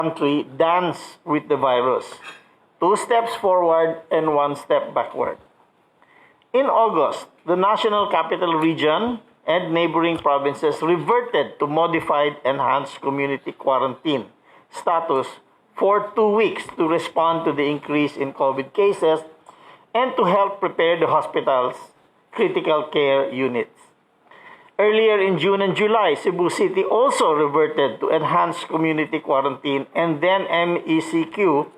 country dance with the virus. 2 steps forward and 1 step backward. In August, the National Capital Region and neighboring provinces reverted to modified enhanced community quarantine status for 2 weeks to respond to the increase in COVID cases and to help prepare the hospitals' critical care units. Earlier in June and July, Cebu City also reverted to enhanced community quarantine and then MECQ to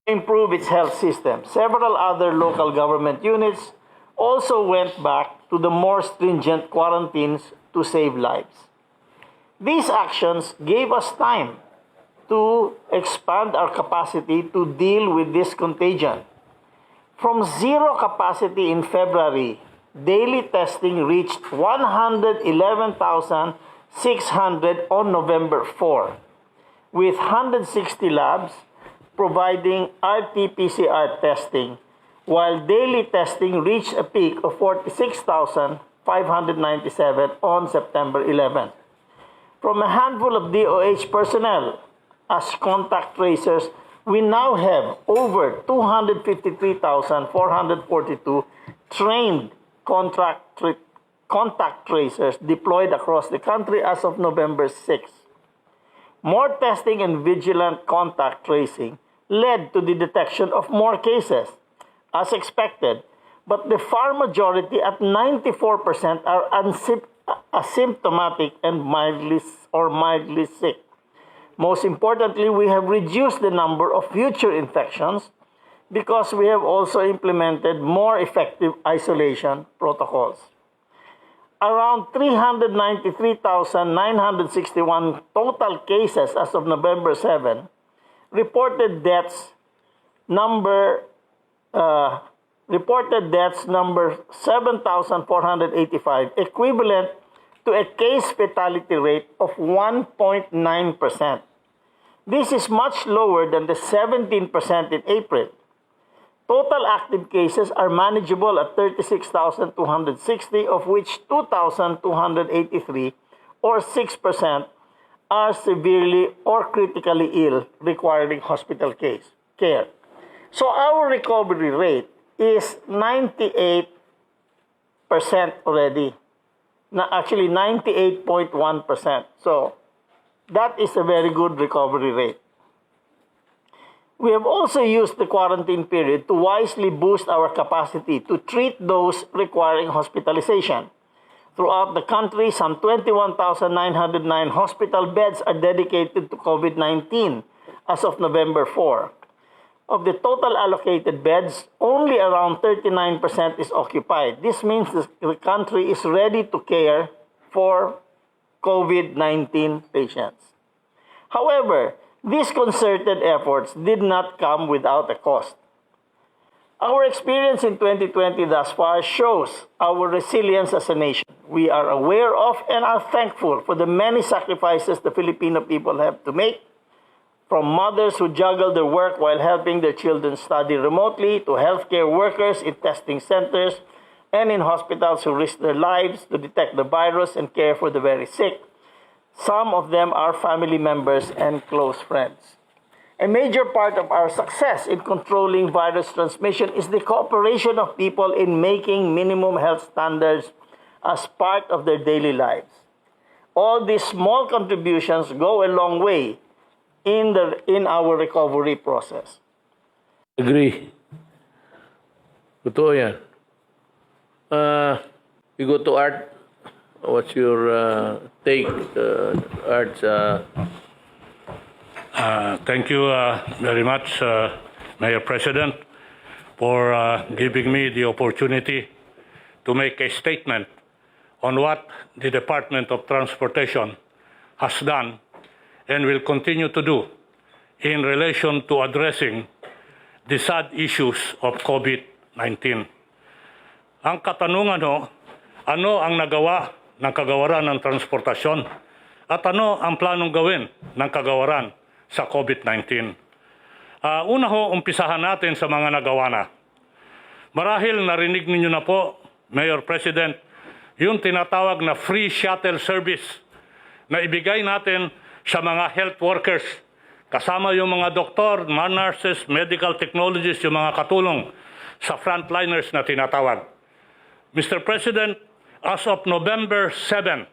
improve its health system. Several other local government units also went back to the more stringent quarantines to save lives. These actions gave us time to expand our capacity to deal with this contagion. From zero capacity in February, daily testing reached 111,600 on November 4, with 160 labs providing RT-PCR testing, while daily testing reached a peak of 46,597 on September 11. From a handful of DOH personnel as contact tracers, we now have over 253,442 trained contact tracers deployed across the country as of November 6. More testing and vigilant contact tracing led to the detection of more cases, as expected, but the far majority at 94% are asymptomatic and mildly sick. Most importantly, we have reduced the number of future infections because we have also implemented more effective isolation protocols. Around 393,961 total cases as of November 7, reported deaths number 7,485, equivalent to a case fatality rate of 1.9%. This is much lower than the 17% in April. Total active cases are manageable at 36,260, of which 2,283, or 6%, are severely or critically ill, requiring hospital care. So our recovery rate is 98% already. Actually, 98.1%. So that is a very good recovery rate. We have also used the quarantine period to wisely boost our capacity to treat those requiring hospitalization. Throughout the country, some 21,909 hospital beds are dedicated to COVID-19 as of November 4. Of the total allocated beds, only around 39% is occupied. This means the country is ready to care for COVID-19 patients. However, these concerted efforts did not come without a cost. Our experience in 2020 thus far shows our resilience as a nation. We are aware of and are thankful for the many sacrifices the Filipino people have to make, from mothers who juggle their work while helping their children study remotely, to healthcare workers in testing centers and in hospitals who risk their lives to detect the virus and care for the very sick. Some of them are family members and close friends. A major part of our success in controlling virus transmission is the cooperation of people in making minimum health standards as part of their daily lives. All these small contributions go a long way in our recovery process. Agree. Totoo yan. You go to Art. What's your take, Art? Thank you very much, Mayor President, for giving me the opportunity to make a statement on what the Department of Transportation has done and will continue to do in relation to addressing the sad issues of COVID-19. Ang katanungan ano ang nagawa ng kagawaran ng transportasyon at ano ang planong gawin ng kagawaran sa COVID-19. Una umpisahan natin sa mga nagawa na. Marahil narinig ninyo na po, Mayor President, yung tinatawag na free shuttle service na ibigay natin sa mga health workers kasama yung mga doktor, mga nurses, medical technologists, yung mga katulong sa frontliners na tinatawag. Mr. President, as of November 7,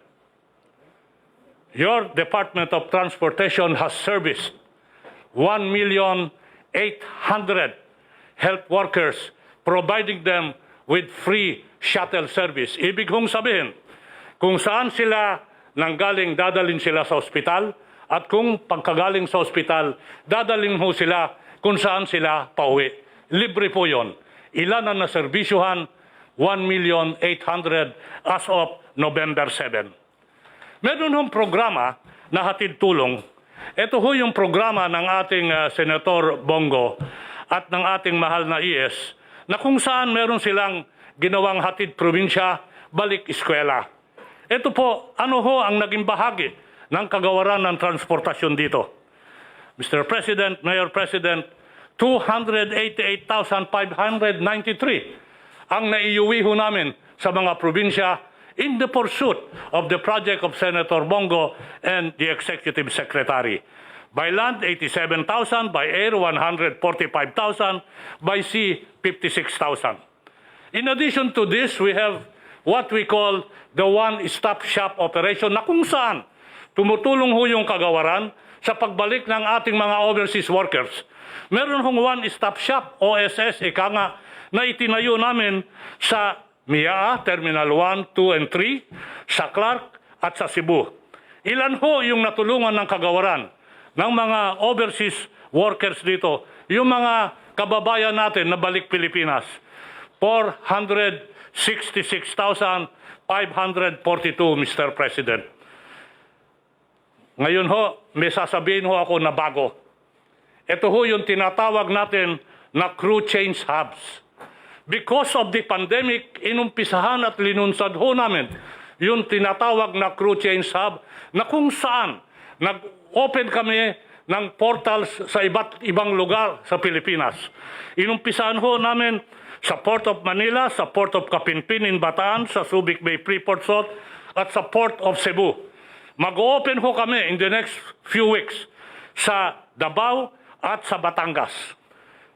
your Department of Transportation has serviced 1,800,000 health workers, providing them with free shuttle service. Ibig kong sabihin, kung saan sila nanggaling, dadalhin sila sa ospital, at kung pagkagaling sa ospital, dadalhin ho sila kung saan sila pauwi. Libre po yon. Ilan ang naserbisyuhan? 1,800,000 as of November 7. Meron hong programa na hatid tulong. Ito ho yung programa ng ating Senator Bongo at ng ating mahal na IS na kung saan meron silang ginawang hatid probinsya, balik eskwela. Ito po, ano ho ang naging bahagi ng kagawaran ng transportasyon dito? Mr. President, Mayor President, 288,593 ang naiuwi ho namin sa mga probinsya in the pursuit of the project of Senator Bongo and the Executive Secretary. By land, 87,000. By air, 145,000. By sea, 56,000. In addition to this, we have what we call the one-stop shop operation na kung saan tumutulong ho yung kagawaran sa pagbalik ng ating mga overseas workers. Meron hong one-stop shop, OSS, ika nga, na itinayo namin sa Miaa, Terminal 1, 2, and 3, sa Clark at sa Cebu. Ilan ho yung natulungan ng kagawaran ng mga overseas workers dito, yung mga kababayan natin na balik Pilipinas? 466,542, Mr. President. Ngayon ho, may sasabihin ho ako na bago. Ito ho yung tinatawag natin na crew change hubs. Because of the pandemic, inumpisahan at linunsad ho namin yung tinatawag na crew change hub na kung saan nag-open kami ng portals sa iba't ibang lugar sa Pilipinas. Inumpisahan ho namin sa Port of Manila, sa Port of Kapinpin in Bataan, sa Subic Bay Freeport Salt, at sa Port of Cebu. Mag-open ho kami in the next few weeks sa Davao at sa Batangas.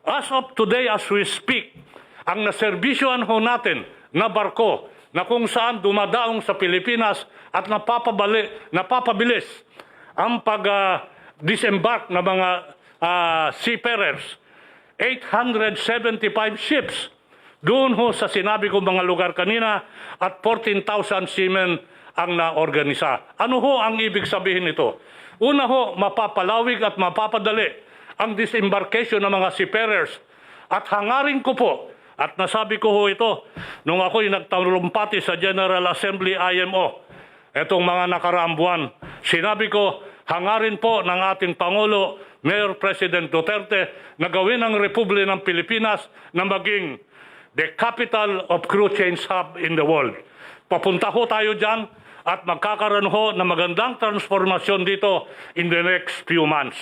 As of today, as we speak, ang naserbisyohan ho natin na barko na kung saan dumadaong sa Pilipinas at napapabilis ang pag-disembark ng mga seafarers, 875 ships. Doon ho sa sinabi ko mga lugar kanina at 14,000 seamen ang naorganisa. Ano ho ang ibig sabihin nito? Una ho, mapapalawig at mapapadali ang disembarkation ng mga seafarers. At hangarin ko po, at nasabi ko ho ito nung ako'y nagtalumpati sa General Assembly IMO, etong mga nakaraang buwan. Sinabi ko, hangarin po ng ating Pangulo, Mayor President Duterte, na gawin ang Republika ng Pilipinas na maging the capital of crew change hub in the world. Papunta ho tayo dyan at magkakaroon ho ng magandang transformasyon dito in the next few months.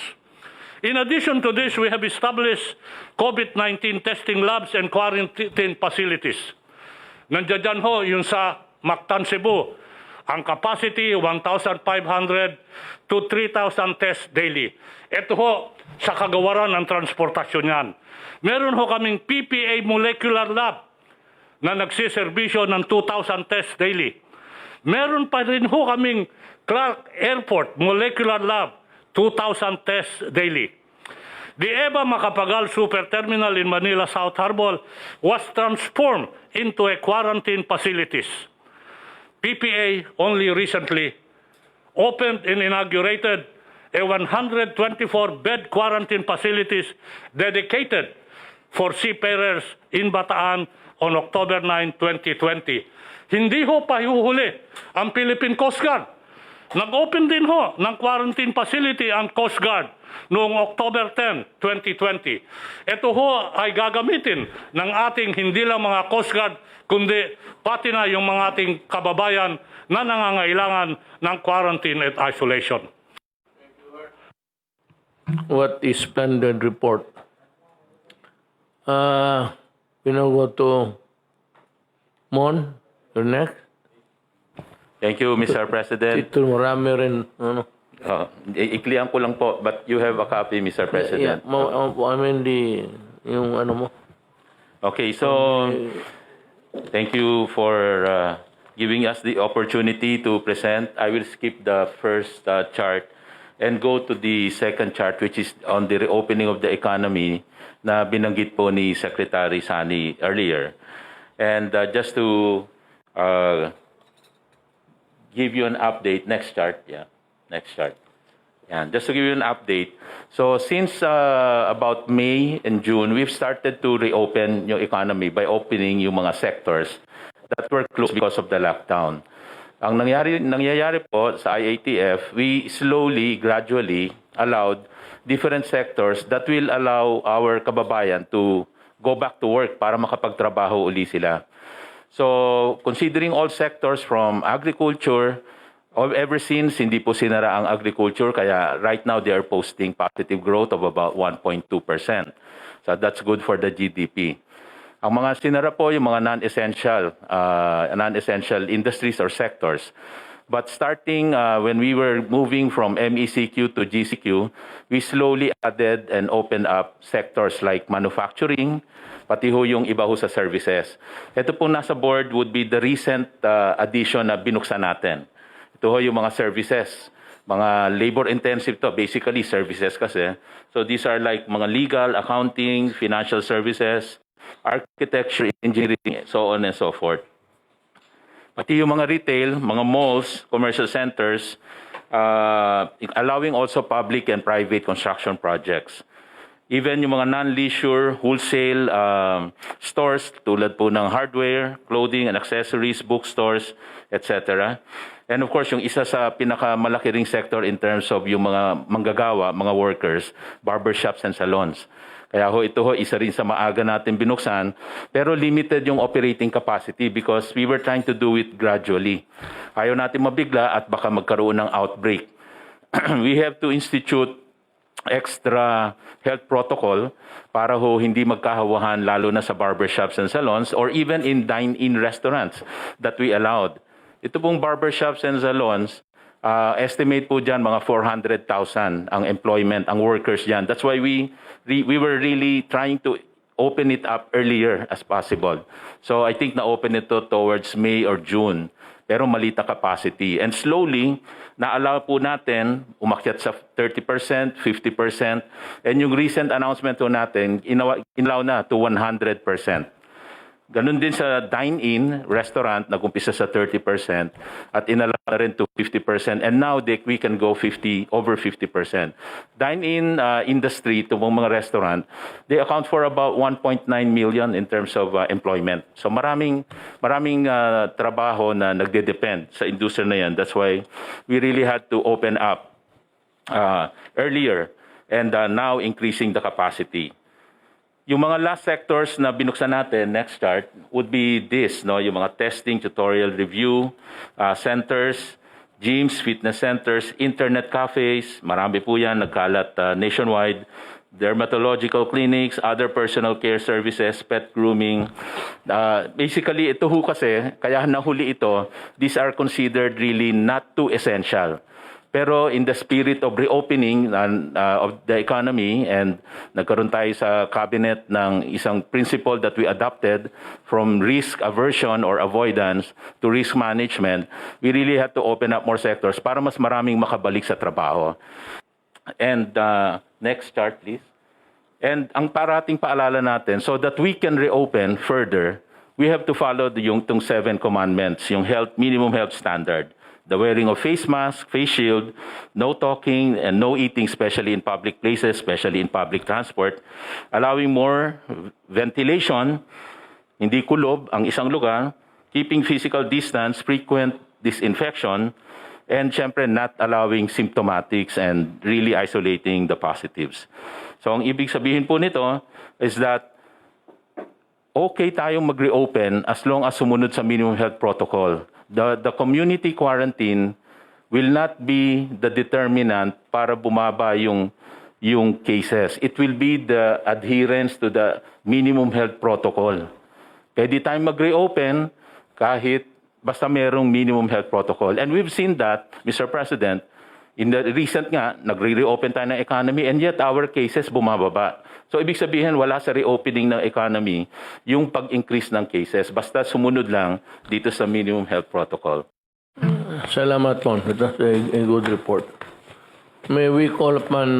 In addition to this, we have established COVID-19 testing labs and quarantine facilities. Nandiyan dyan ho yung sa Mactan, Cebu. Ang capacity, 1,500 to 3,000 tests daily. Ito ho sa kagawaran ng transportasyon yan. Meron ho kaming PPA molecular lab na nagsiservisyo ng 2,000 tests daily. Meron pa rin ho kaming Clark Airport molecular lab, 2,000 tests daily. The EVA Macapagal Super Terminal in Manila South Harbor was transformed into a quarantine facilities. PPA only recently opened and inaugurated a 124-bed quarantine facilities dedicated for seafarers in Bataan on October 9, 2020. Hindi ho pahihuhuli ang Philippine Coast Guard. Nag-open din ho ng quarantine facility ang Coast Guard noong October 10, 2020. Ito ho ay gagamitin ng ating hindi lang mga Coast Guard, kundi pati na yung mga ating kababayan na nangangailangan ng quarantine at isolation. What is splendid report? Go to Mon, you're next. Thank you, Mr. President. Ito marami rin, ano. Iklihan ko lang po, but you have a copy, Mr. President. I mean yung ano mo. Okay, so thank you for giving us the opportunity to present. I will skip the first chart and go to the second chart, which is on the reopening of the economy na binanggit po ni Secretary Sani earlier. And just to give you an update, next chart, next chart. Just to give you an update. So since about May and June, we've started to reopen yung economy by opening yung mga sectors that were closed because of the lockdown. Ang nangyayari po sa IATF, we slowly, gradually allowed different sectors that will allow our kababayan to go back to work para makapagtrabaho uli sila. So considering all sectors from agriculture, ever since hindi po sinara ang agriculture, kaya right now they are posting positive growth of about 1.2%. So that's good for the GDP. Ang mga sinara po yung mga non-essential industries or sectors. But starting when we were moving from MECQ to GCQ, we slowly added and opened up sectors like manufacturing, pati ho yung iba ho sa services. Ito po nasa board would be the recent addition na binuksan natin. Ito ho yung mga services, mga labor-intensive to, basically services kasi. So these are like mga legal, accounting, financial services, architecture, engineering, so on and so forth. Pati yung mga retail, mga malls, commercial centers, allowing also public and private construction projects. Even yung mga non-leisure, wholesale stores tulad po ng hardware, clothing and accessories, bookstores, etc. And of course, yung isa sa pinakamalaki ring sector in terms of yung mga manggagawa, mga workers, barbershops and salons. Kaya ho, ito ho, isa rin sa maaga natin binuksan, pero limited yung operating capacity because we were trying to do it gradually. Ayaw natin mabigla at baka magkaroon ng outbreak. We have to institute extra health protocol para ho hindi magkahawahan lalo na sa barbershops and salons or even in dine-in restaurants that we allowed. Ito pong barbershops and salons, estimate po dyan mga 400,000 ang employment, ang workers dyan. That's why we were really trying to open it up earlier as possible. So I think na-open ito towards May or June. Pero malita capacity. And slowly, na-allow po natin umakyat sa 30%, 50%. And yung recent announcement po natin, inallow na to 100%. Ganun din sa dine-in restaurant, nag-umpisa sa 30% at inalala na rin to 50%. And now we can go over 50%. Dine-in industry, itong mga restaurant, they account for about 1.9 million in terms of employment. So maraming trabaho na nagde-depend sa industriya na yan. That's why we really had to open up earlier and now increasing the capacity. Yung mga last sectors na binuksan natin, next chart, would be this, no? Yung mga testing, tutorial review, centers, gyms, fitness centers, internet cafes, marami po yan, nagkalat nationwide, dermatological clinics, other personal care services, pet grooming. Basically, ito ho kasi, kaya nahuli ito, these are considered really not too essential. Pero in the spirit of reopening of the economy and nagkaroon tayo sa cabinet ng isang principle that we adopted from risk aversion or avoidance to risk management, we really had to open up more sectors para mas maraming makabalik sa trabaho. And next chart please. And ang parating paalala natin, so that we can reopen further, we have to follow yung 7 commandments, yung minimum health standard. The wearing of face mask, face shield, no talking and no eating, especially in public places, especially in public transport, allowing more ventilation, hindi kulob ang isang lugar, keeping physical distance, frequent disinfection, and syempre not allowing symptomatics and really isolating the positives. So ang ibig sabihin po nito is that okay tayong mag-reopen as long as sumunod sa minimum health protocol. The community quarantine will not be the determinant para bumaba yung cases. It will be the adherence to the minimum health protocol. Pwede tayong mag-reopen kahit basta merong minimum health protocol. And we've seen that, Mr. President, In the recent nga, nagre-reopen tayo ng economy and yet our cases bumababa. So ibig sabihin wala sa reopening ng economy yung pag-increase ng cases. Basta sumunod lang dito sa minimum health protocol. Salamat, Con. It was a good report. May we call upon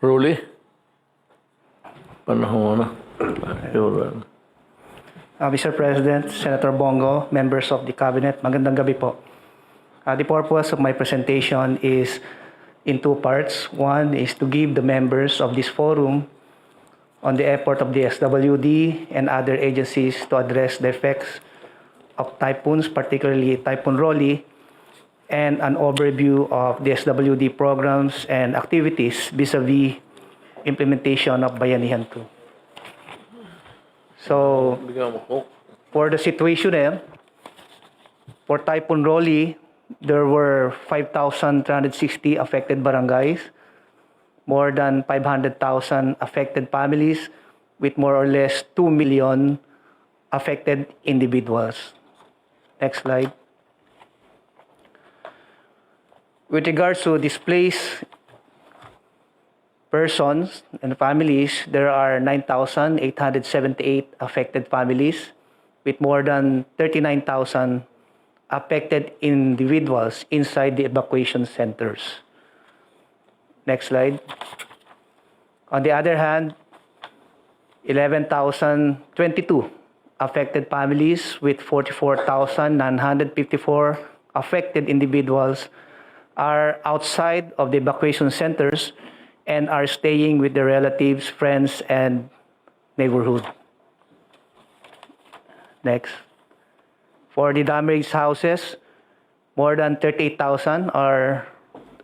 Ruli? Panahon na. Mr. President, Senator Bongo, members of the Cabinet, magandang gabi po. The purpose of my presentation is in two parts. One is to give the members of this forum on the effort of the SWD and other agencies to address the effects of typhoons, particularly Typhoon Rolly, and an overview of the SWD programs and activities vis-a-vis implementation of Bayanihan 2. So, for the situation for Typhoon Rolly, there were 5,360 affected barangays, more than 500,000 affected families, with more or less 2 million affected individuals. Next slide. With regards to displaced persons and families, there are 9,878 affected families, with more than 39,000 affected individuals inside the evacuation centers. Next slide. On the other hand, 11,022 affected families with 44,954 affected individuals are outside of the evacuation centers and are staying with their relatives, friends, and neighborhood. Next. For the damaged houses, more than 38,000 or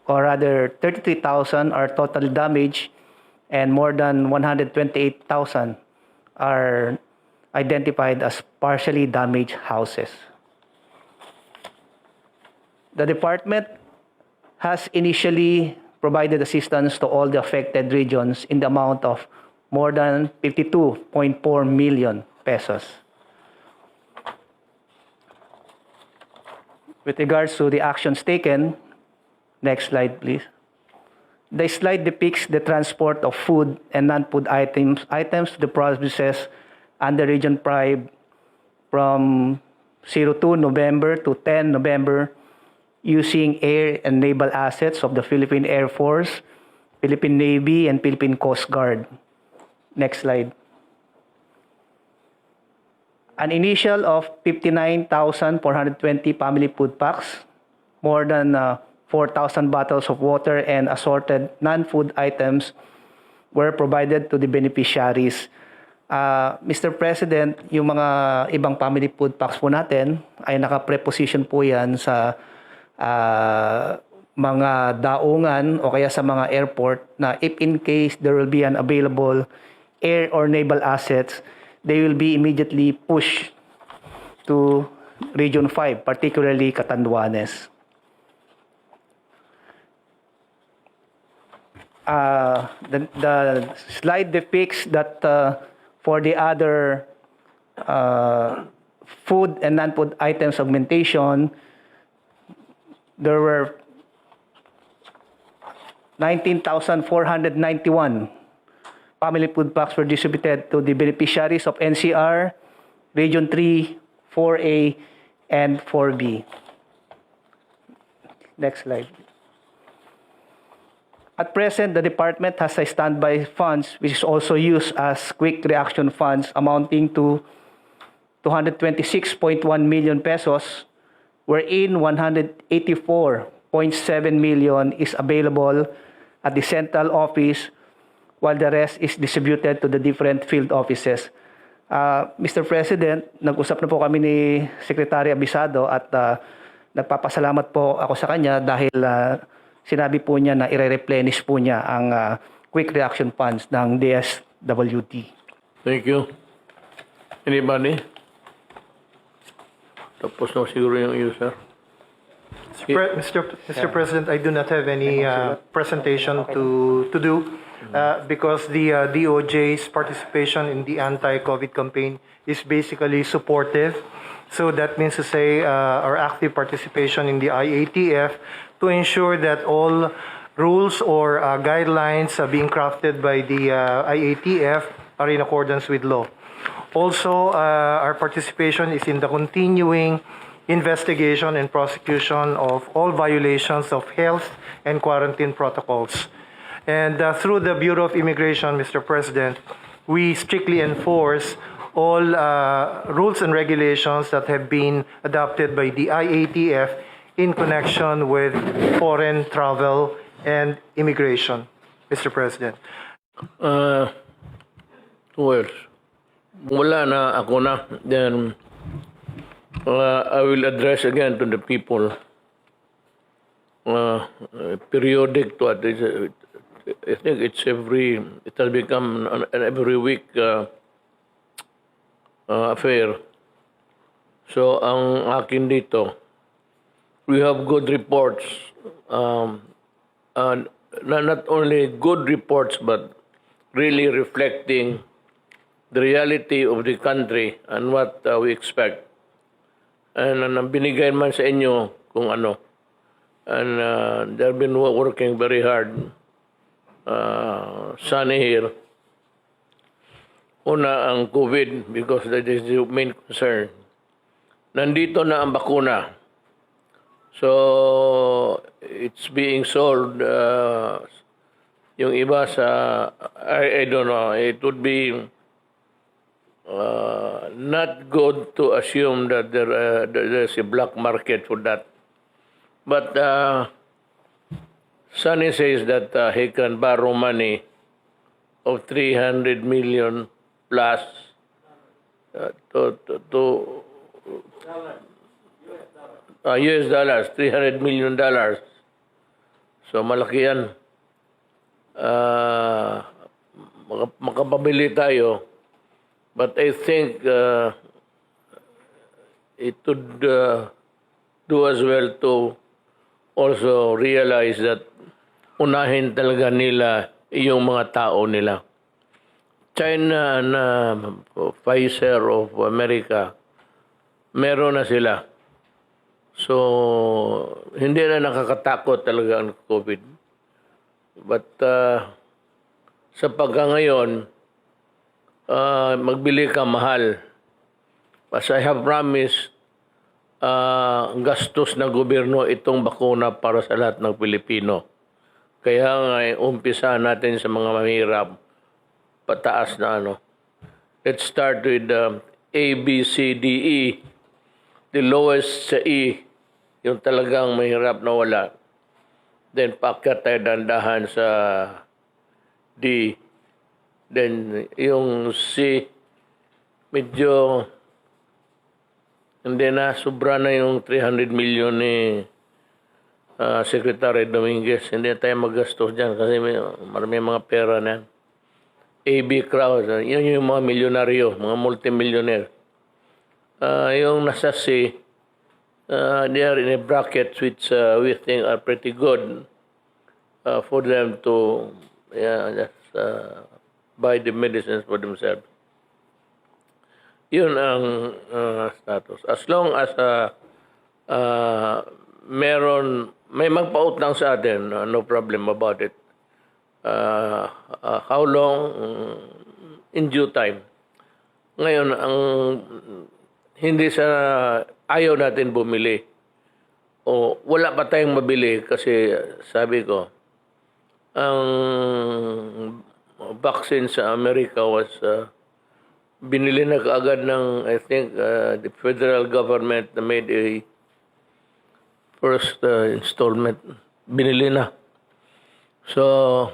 rather 33,000 are totally damaged, and more than 128,000 are identified as partially damaged houses. The department has initially provided assistance to all the affected regions in the amount of more than 52.4 million pesos. With regards to the actions taken, next slide please. The slide depicts the transport of food and non-food items to the provinces under Region 5 from 02 November to 10 November using air and naval assets of the Philippine Air Force, Philippine Navy, and Philippine Coast Guard. Next slide. An initial of 59,420 family food packs, more than 4,000 bottles of water and assorted non-food items were provided to the beneficiaries. Mr. President, yung mga ibang family food packs po natin ay naka-preposition po yan sa mga daungan o kaya sa mga airport na if in case there will be an available air or naval assets, they will be immediately pushed to Region 5, particularly Catanduanes. The slide depicts that for the other food and non-food items augmentation, there were 19,491 family food packs were distributed to the beneficiaries of NCR, Region 3, 4A, and 4B. Next slide. At present, the department has a standby funds which is also used as quick reaction funds amounting to 226.1 million pesos, wherein 184.7 million is available at the central office, while the rest is distributed to the different field offices. Mr. President, nag-usap na po kami ni Secretary Abisado at nagpapasalamat po ako sa kanya dahil sinabi po niya na i-replenish po niya ang quick reaction funds ng DSWD. Thank you. Anybody? Tapos na siguro yung user. Mr. President, I do not have any presentation to do. because the DOJ's participation in the anti-COVID campaign is basically supportive. So that means to say our active participation in the IATF to ensure that all rules or guidelines being crafted by the IATF are in accordance with law. Also, our participation is in the continuing investigation and prosecution of all violations of health and quarantine protocols. And through the Bureau of Immigration, Mr. President, we strictly enforce all rules and regulations that have been adopted by the IATF in connection with foreign travel and immigration, Mr. President. Well, wala na ako na. Then, I will address again to the people. Periodic to I think it has become an every week affair. So, ang akin dito, we have good reports. Not only good reports, but really reflecting the reality of the country and what we expect. And binigay man sa inyo kung ano. And they've been working very hard. Sunny here. Una ang COVID because that is the main concern. Nandito na ang bakuna. So, it's being sold. Yung iba sa, I don't know, it would be not good to assume that there's a black market for that. But Sonny says that he can borrow money of 300 million plus to US dollars, $300 million. So malaki yan. Makapabili tayo. But I think it would do as well to also realize that unahin talaga nila yung mga tao nila. China na Pfizer of America, meron na sila. So, hindi na nakakatakot talaga ang COVID. But sa pagkangayon, magbili ka mahal. As I have promised, gastos ng gobyerno itong bakuna para sa lahat ng Pilipino. Kaya nga, umpisa natin sa mga mahirap, pataas na ano. Let's start with A, B, C, D, E. The lowest sa E, yung talagang mahirap na wala. Then, paakyat tayo dandahan sa D. Then, yung C, medyo hindi na, sobra na yung 300 million ni Secretary Dominguez. Hindi tayo magastos dyan kasi marami mga pera na yan. AB crowd, yun yung mga milyonaryo, mga multimillionaire. Yung nasa C, they are in a bracket which we think are pretty good for them to just buy the medicines for themselves. Yun ang status. As long as may magpautang sa atin, no problem about it. How long? In due time. Ngayon, ang hindi sa ayaw natin bumili. O wala pa tayong mabili kasi sabi ko, ang vaccine sa Amerika was binili na kaagad ng, I think, the federal government made a first installment. Binili na. So,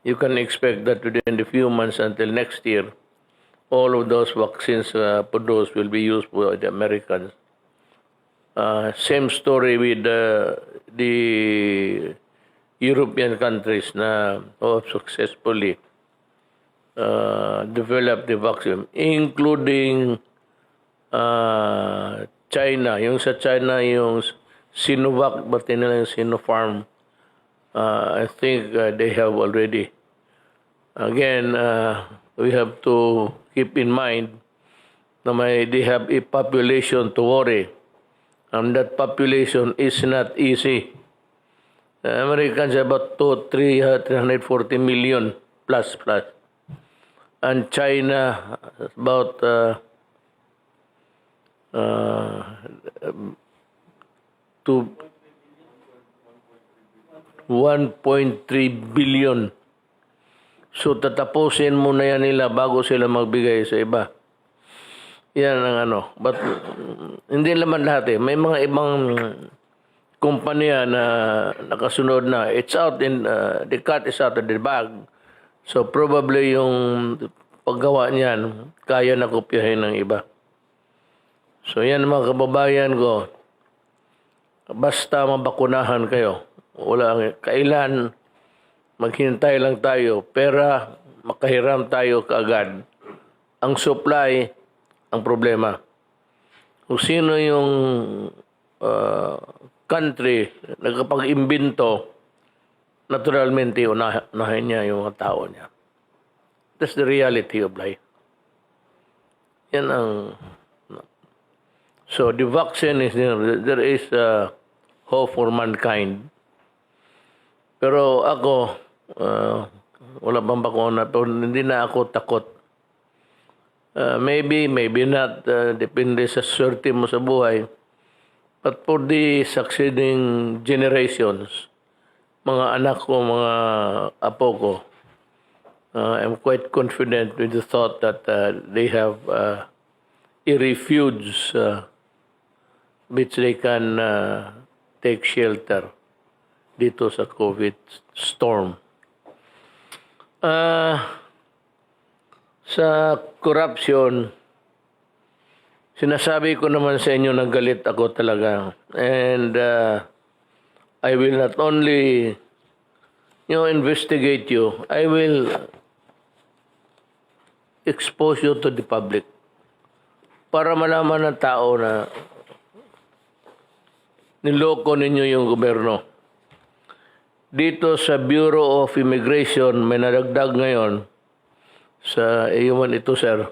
you can expect that within the few months until next year, all of those vaccines produced will be used for the Americans. Same story with the European countries na successfully developed the vaccine, including China. Yung sa China, yung Sinovac, pati nila yung Sinopharm. I think they have already again, we have to keep in mind na they have a population to worry. And that population is not easy. Americans are about 340 million plus. And China about to 1.3 billion. So tatapusin muna yan nila bago sila magbigay sa iba. Yan ang ano. But hindi naman lahat eh. May mga ibang kumpanya na nakasunod na. It's out in, the cat is out of the bag. So probably yung paggawa niyan, kaya na kopyahin ng iba. So yan mga kababayan ko. Basta mabakunahan kayo. Wala kailan maghintay lang tayo. Pera, makahiram tayo kaagad. Ang supply, ang problema. Kung sino yung country nagkapag-imbento, naturalmente unahin niya yung mga tao niya. That's the reality of life. Yan ang... So the vaccine is there is hope for mankind. Pero ako, wala bang bakuna, pero hindi na ako takot. Maybe not, depende sa swerte mo sa buhay. But for the succeeding generations, mga anak ko, mga apo ko, I'm quite confident with the thought that they have a refuge which they can take shelter dito sa COVID storm. Sa corruption, sinasabi ko naman sa inyo na galit ako talaga. And I will not only investigate you, I will expose you to the public para malaman ng tao na niloko ninyo yung gobyerno. Dito sa Bureau of Immigration, may nadagdag ngayon sa iyon ito, sir.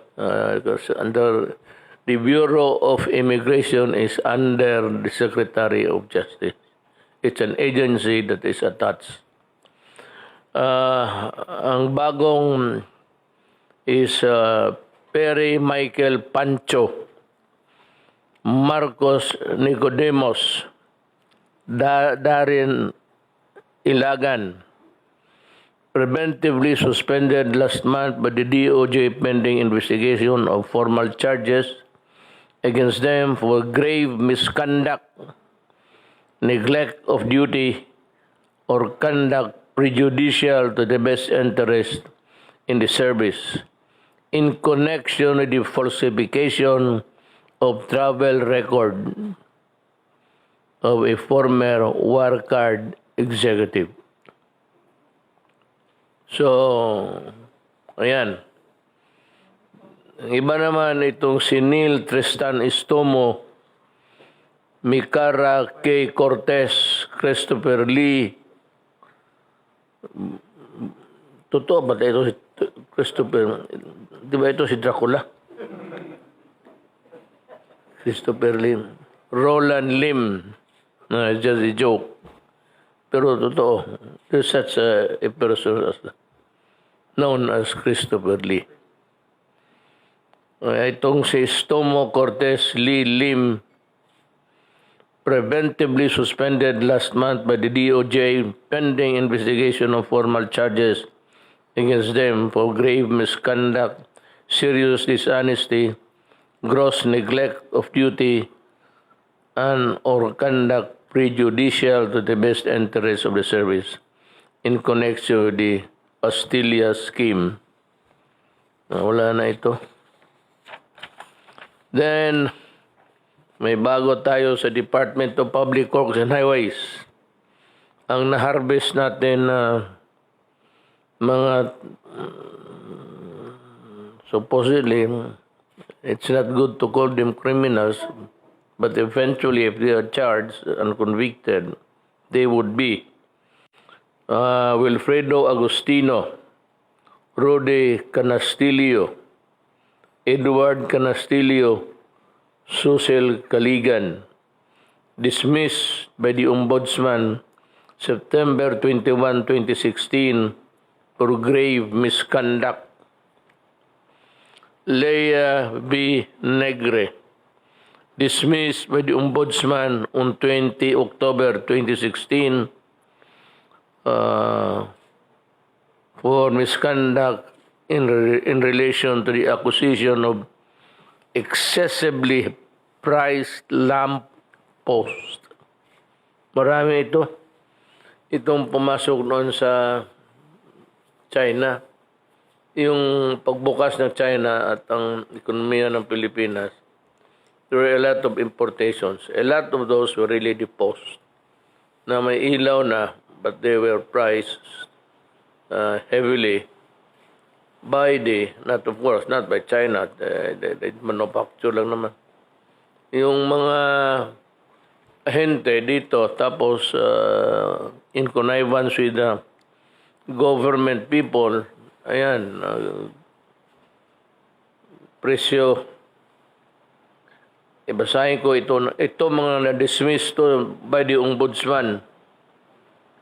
Under the Bureau of Immigration is under the Secretary of Justice. It's an agency that is attached. Ang bagong is Perry Michael Pancho, Marcos Nicodemus, Darin Ilagan, preventively suspended last month by the DOJ pending investigation of formal charges against them for grave misconduct, neglect of duty, or conduct prejudicial to the best interest in the service in connection with the falsification of travel record of a former war card executive. So, ayan. Ang iba naman itong si Neil Tristan Istomo, Micara K. Cortez, Christopher Lee. Totoo ba ito si Christopher? Di ba ito si Dracula? Christopher Lee. Roland Lim. No, it's just a joke. Pero totoo. There's such a person known as Christopher Lee. Itong si Stomo Cortez Lee Lim, preventively suspended last month by the DOJ pending investigation of formal charges against them for grave misconduct, serious dishonesty, gross neglect of duty, and or conduct prejudicial to the best interest of the service in connection with the Astilia scheme. Wala na ito. Then, may bago tayo sa Department of Public Works and Highways. Ang na-harvest natin na mga supposedly, it's not good to call them criminals, but eventually, if they are charged and convicted, they would be Wilfredo Agustino Rudy Canastillo, Edward Canastillo, Susel Caligan, dismissed by the Ombudsman September 21, 2016 for grave misconduct. Leia B. Negre, dismissed by the Ombudsman on 20 October 2016 for misconduct in relation to the acquisition of excessively priced lamp post. Marami ito. Itong pumasok noon sa China. Yung pagbukas ng China at ang ekonomiya ng Pilipinas, there were a lot of importations. A lot of those were really the post na may ilaw na, but they were priced heavily by not by China, the manufacture lang naman. Yung mga ahente dito, tapos in connivance with the government people, ayan, presyo, ibasahin ko ito mga na-dismiss to by the Ombudsman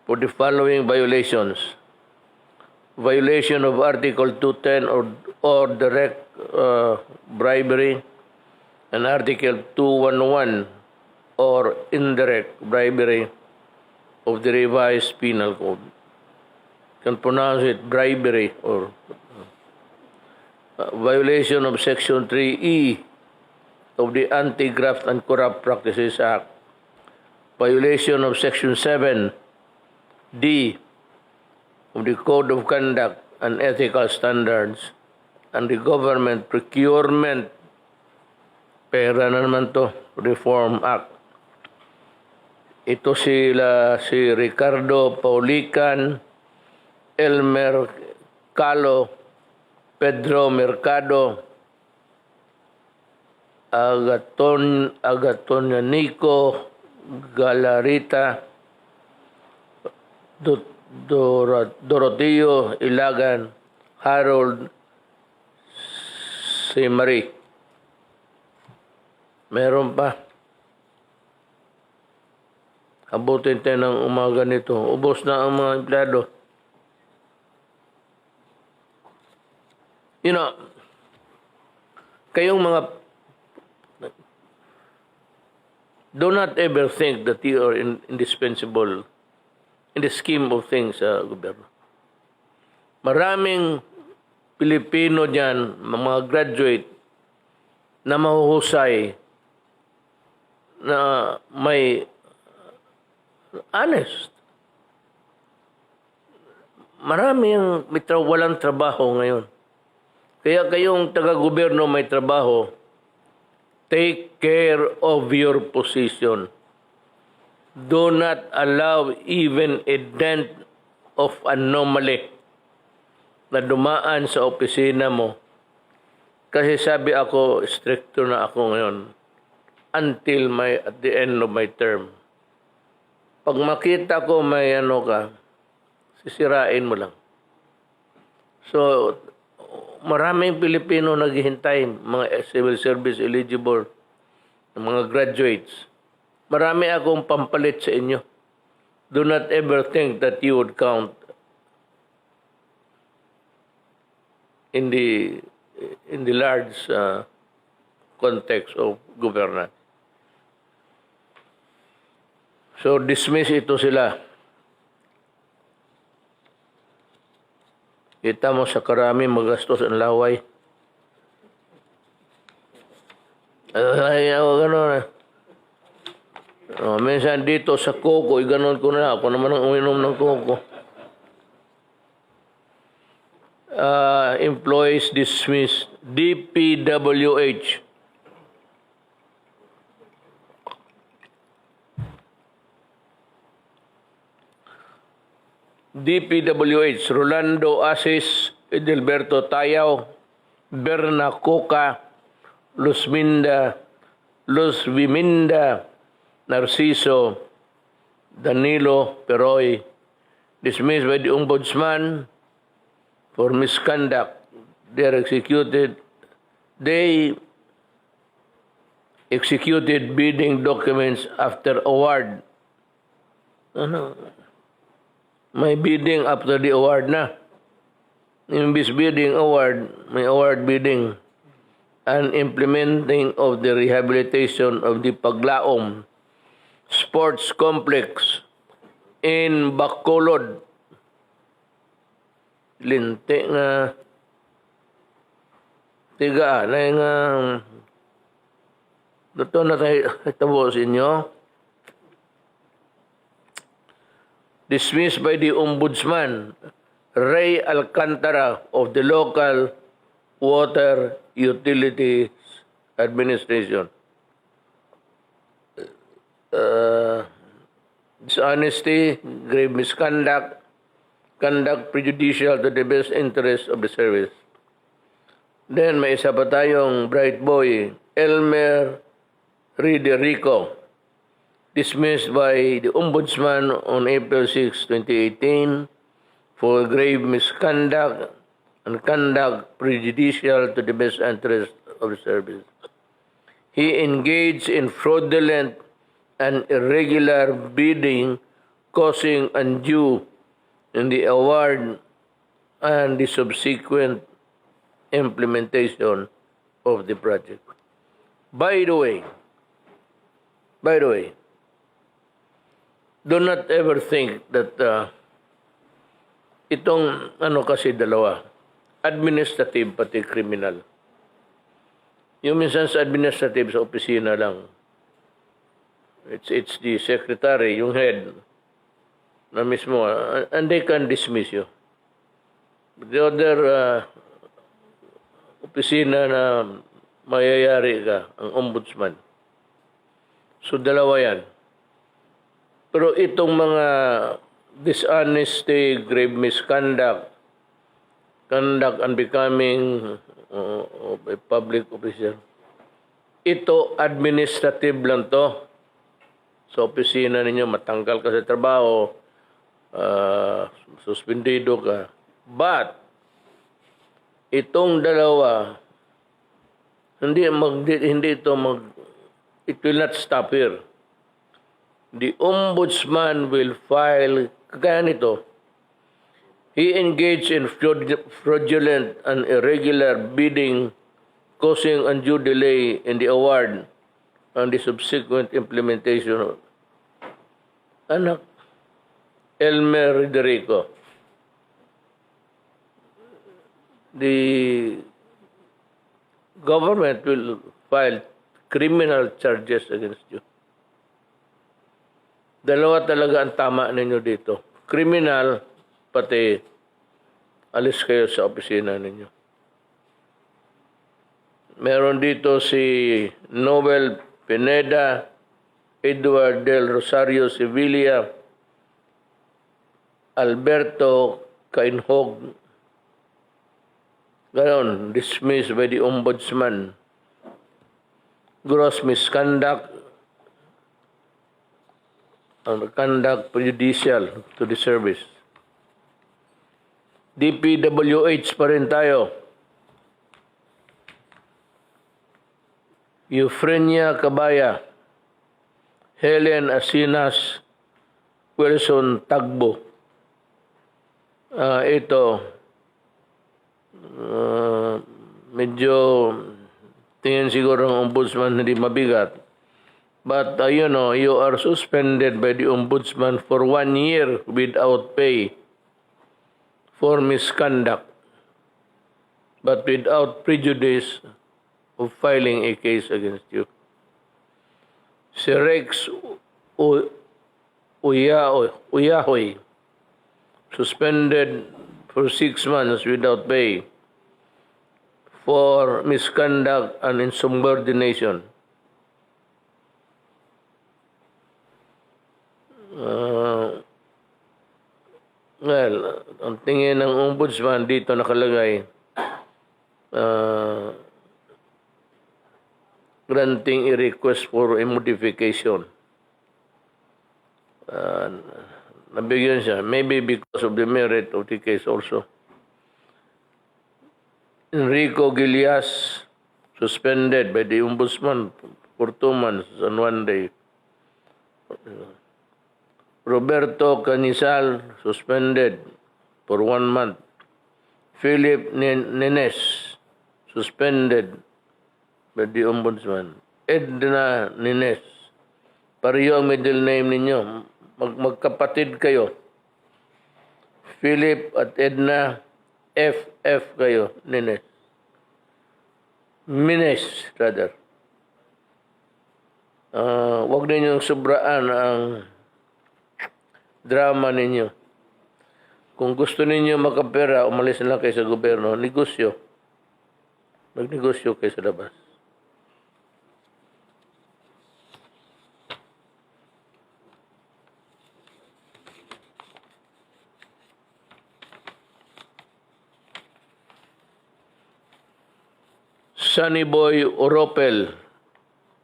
for the following violations. Violation of Article 210 or direct bribery, and Article 211 or indirect bribery of the revised penal code. You can pronounce it bribery or violation of Section 3E of the Anti-Graft and Corrupt Practices Act. Violation of Section 7D of the Code of Conduct and Ethical Standards and the Government Procurement Pera na naman to, Reform Act. Ito si Ricardo Paulican, Elmer Calo, Pedro Mercado, Nico Galarita, Doroteo Ilagan, Harold Marie. Meron pa. Abutin tayo ng umaga nito. Ubos na ang mga empleyado. You know, kayong mga, do not ever think that you are indispensable in the scheme of things sa gobyerno. Maraming Pilipino dyan, mga graduate, na mahuhusay, na may honest. Marami ang walang trabaho ngayon. Kaya kayong taga-gobyerno may trabaho, take care of your position. Do not allow even a dent of anomaly na dumaan sa opisina mo. Kasi sabi ako, stricto na ako ngayon until at the end of my term. Pag makita ko may sisirain mo lang. So, maraming Pilipino naghihintay, mga civil service eligible, mga graduates. Marami akong pampalit sa inyo. Do not ever think that you would count in the large context of governance. So, dismiss ito sila. Kita mo sa karami magastos ang laway. Gano'n. Minsan dito sa koko, gano'n ko na. Ako naman ang uminom ng koko. Employees dismissed. DPWH. DPWH, Rolando Asis, Edelberto Tayaw, Berna Coca, Luz Viminda, Narciso, Danilo Peroy, dismissed by the Ombudsman for misconduct. They executed bidding documents after award. Ano? May bidding after the award na. Imbis bidding award, may award bidding. And implementing of the rehabilitation of the Paglaom Sports Complex in Bacolod. Linti nga tiga na nga dito na tayo itabo sa inyo. Dismissed by the Ombudsman Ray Alcantara of the local Water Utilities Administration. Dishonesty, grave misconduct, conduct prejudicial to the best interest of the service. Then may isa pa tayong bright boy, Elmer Riderico, dismissed by the Ombudsman on April 6, 2018 for grave misconduct and conduct prejudicial to the best interest of the service. He engaged in fraudulent and irregular bidding, causing undue in the award and the subsequent implementation of the project. By the way, do not ever think that itong kasi dalawa, administrative pati criminal. Yung minsan sa administrative sa opisina lang, it's the secretary, yung head na mismo, and they can dismiss you. The other opisina na mayayari ka, ang ombudsman. So dalawa yan. Pero itong mga dishonesty, grave misconduct, conduct unbecoming of a public official, ito administrative lang to. Sa opisina ninyo, matanggal ka sa trabaho, suspendido ka. But, itong dalawa, it will not stop here. The Ombudsman will file, kaya nito, he engaged in fraudulent and irregular bidding, causing undue delay in the award and the subsequent implementation of Elmer Riderico. The government will file criminal charges against you. Dalawa talaga ang tama ninyo dito. Criminal, pati alis kayo sa opisina ninyo. Meron dito si Noel Pineda, Edward Del Rosario Sevilla, Alberto Cainhog. Ganon, dismissed by the Ombudsman. Gross misconduct and conduct prejudicial to the service. DPWH pa rin tayo. Eufrenia Cabaya, Helen Asinas, Wilson Tagbo. Ito, medyo tingin siguro ng ombudsman hindi mabigat. But, you are suspended by the ombudsman for 1 year without pay for misconduct, but without prejudice of filing a case against you. Si Rex Uyahoy, suspended for 6 months without pay for misconduct and insubordination. Well, ang tingin ng ombudsman dito nakalagay, granting a request for a modification. Nabigyan siya, maybe because of the merit of the case also. Enrico Gilias, suspended by the Ombudsman for 2 months and 1 day. Roberto Canisal, suspended for 1 month. Philip Nenes, suspended by the Ombudsman. Edna Nenes, pareho ang middle name ninyo. Magkapatid kayo. Philip at Edna, FF kayo, Nenes. Mines, rather. Huwag ninyong sobraan ang drama ninyo. Kung gusto ninyo makapera, umalis na lang kayo sa gobyerno. Negosyo. Magnegosyo kayo sa labas. Sunny Boy Oropel,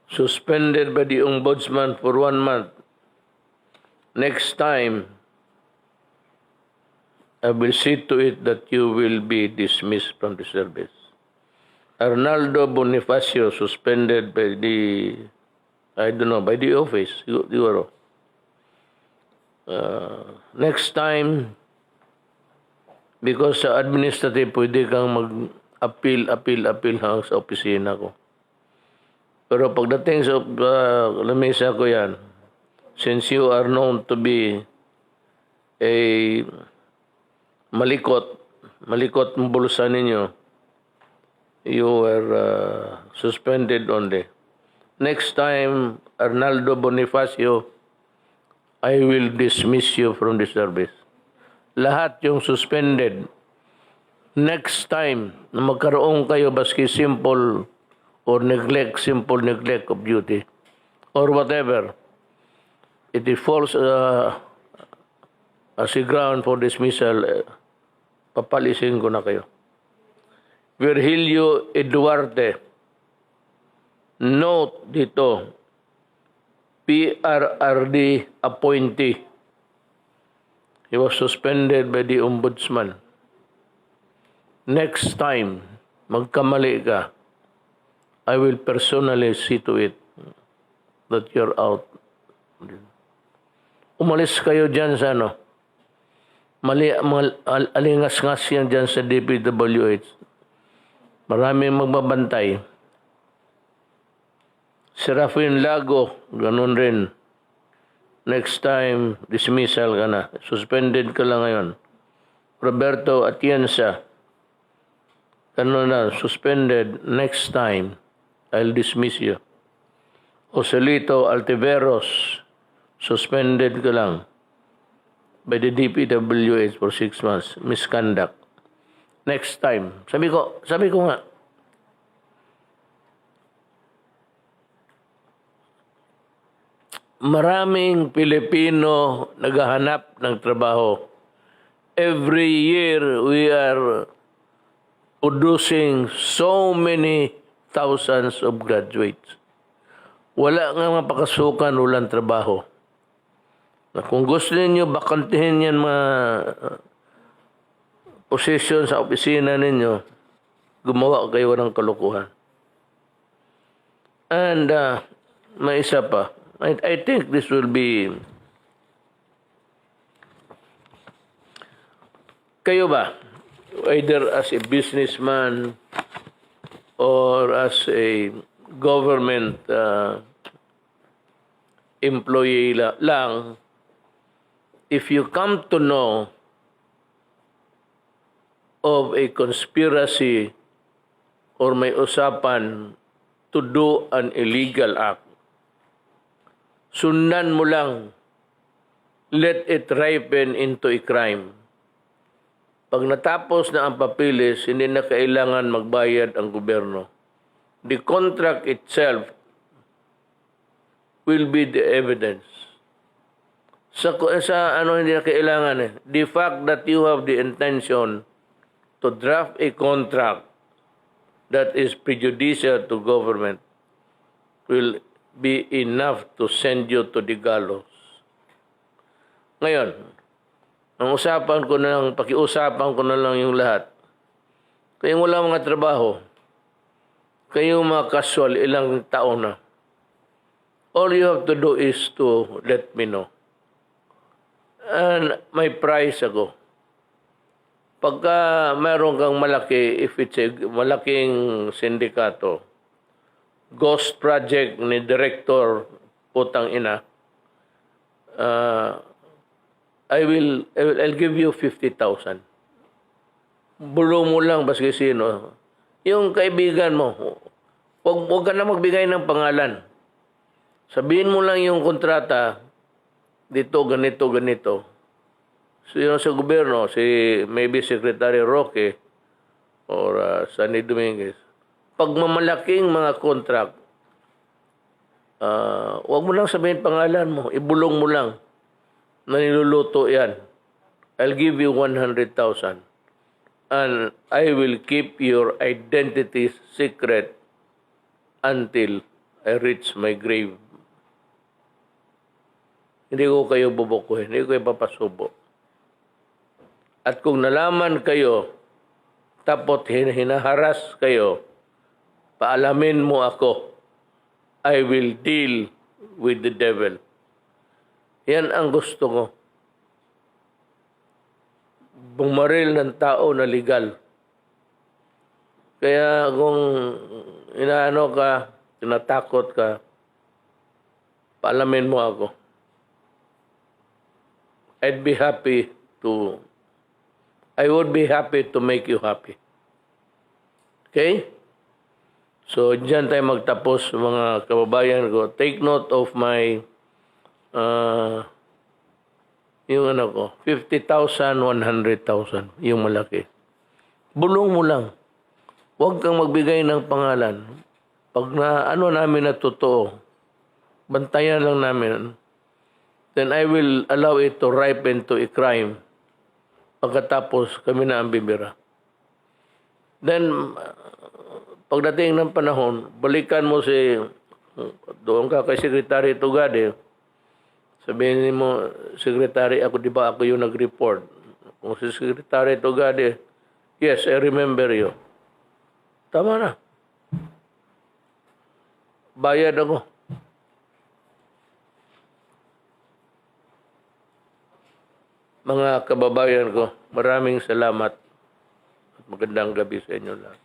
suspended by the Ombudsman for 1 month. Next time, I will see to it that you will be dismissed from the service. Arnaldo Bonifacio, suspended by the, by the office, siguro. Next time, because sa administrative, pwede kang appeal hanggang sa opisina ko. Pero pagdating sa lamesa ko yan, since you are known to be a malikot ang bulsa ninyo, you were suspended only. Next time, Arnaldo Bonifacio, I will dismiss you from the service. Lahat yung suspended. Next time na magkaroon kayo baski simple simple neglect of duty, or whatever, it falls as a ground for dismissal, papalisin ko na kayo. Virgilio Duarte, note dito, PRRD appointee. He was suspended by the Ombudsman. Next time, magkamali ka, I will personally see to it that you're out. Umalis kayo dyan sa alingas-ngas yan dyan sa DPWH. Maraming magbabantay. Serafin Lago, ganun rin. Next time, dismissal ka na. Suspended ka lang ngayon. Roberto Atienza, suspended. Next time, I'll dismiss you. Joselito Altiveros, suspended ka lang by the DPWH for 6 months. Misconduct. Next time. Sabi ko nga, maraming Pilipino naghahanap ng trabaho. Every year, we are producing so many thousands of graduates. Wala nga mapakasukan, walang trabaho. Na kung gusto ninyo bakantihin yan mga position sa opisina ninyo, gumawa kayo ng kalukuhan. And may isa pa. I think this will be... Kayo ba? Either as a businessman or as a government employee lang, if you come to know of a conspiracy or may usapan to do an illegal act, sundan mo lang, let it ripen into a crime. Pag natapos na ang papilis, hindi na kailangan magbayad ang gobyerno. The contract itself will be the evidence. Sa hindi na kailangan The fact that you have the intention to draft a contract that is prejudicial to government will be enough to send you to the gallows. Ngayon, pakiusapan ko na lang yung lahat. Kayong wala mga trabaho, kayong mga casual, ilang taon na. All you have to do is to let me know. And may price ako. Pagka mayroon kang malaki, if it's a malaking sindikato, ghost project ni director, putang ina, I'll give you 50,000. Bulong mo lang baski sino. Yung kaibigan mo, wag ka na magbigay ng pangalan. Sabihin mo lang yung kontrata, dito, ganito, ganito. So yun sa gobyerno, maybe Secretary Roque or Sunny Dominguez. Pag mamalaking mga contract, wag mo lang sabihin pangalan mo, ibulong mo lang na niluluto yan. I'll give you 100,000 and I will keep your identity secret until I reach my grave. Hindi ko kayo bubukuhin, hindi ko kayo papasubo. At kung nalaman kayo, tapos hinaharas kayo, paalamin mo ako, I will deal with the devil. Yan ang gusto ko. Bumaril ng tao na legal. Kaya kung inaano ka, tinatakot ka, paalamin mo ako. I would be happy to make you happy. Okay? So, dyan tayo magtapos, mga kababayan ko. Take note of my, yung ano ko, 50,000, 100,000, yung malaki. Bulong mo lang. Huwag kang magbigay ng pangalan. Pag na, ano namin na totoo, bantayan lang namin, then I will allow it to ripen to a crime. Pagkatapos, kami na ang bibira. Then, pagdating ng panahon, balikan mo doon ka kay Secretary Tugade, sabihin mo, Secretary, ako di ba ako yung nag-report? Kung si Secretary Tugade, yes, I remember you. Tama na. Bayad ako. Mga kababayan ko, maraming salamat at magandang gabi sa inyo lahat.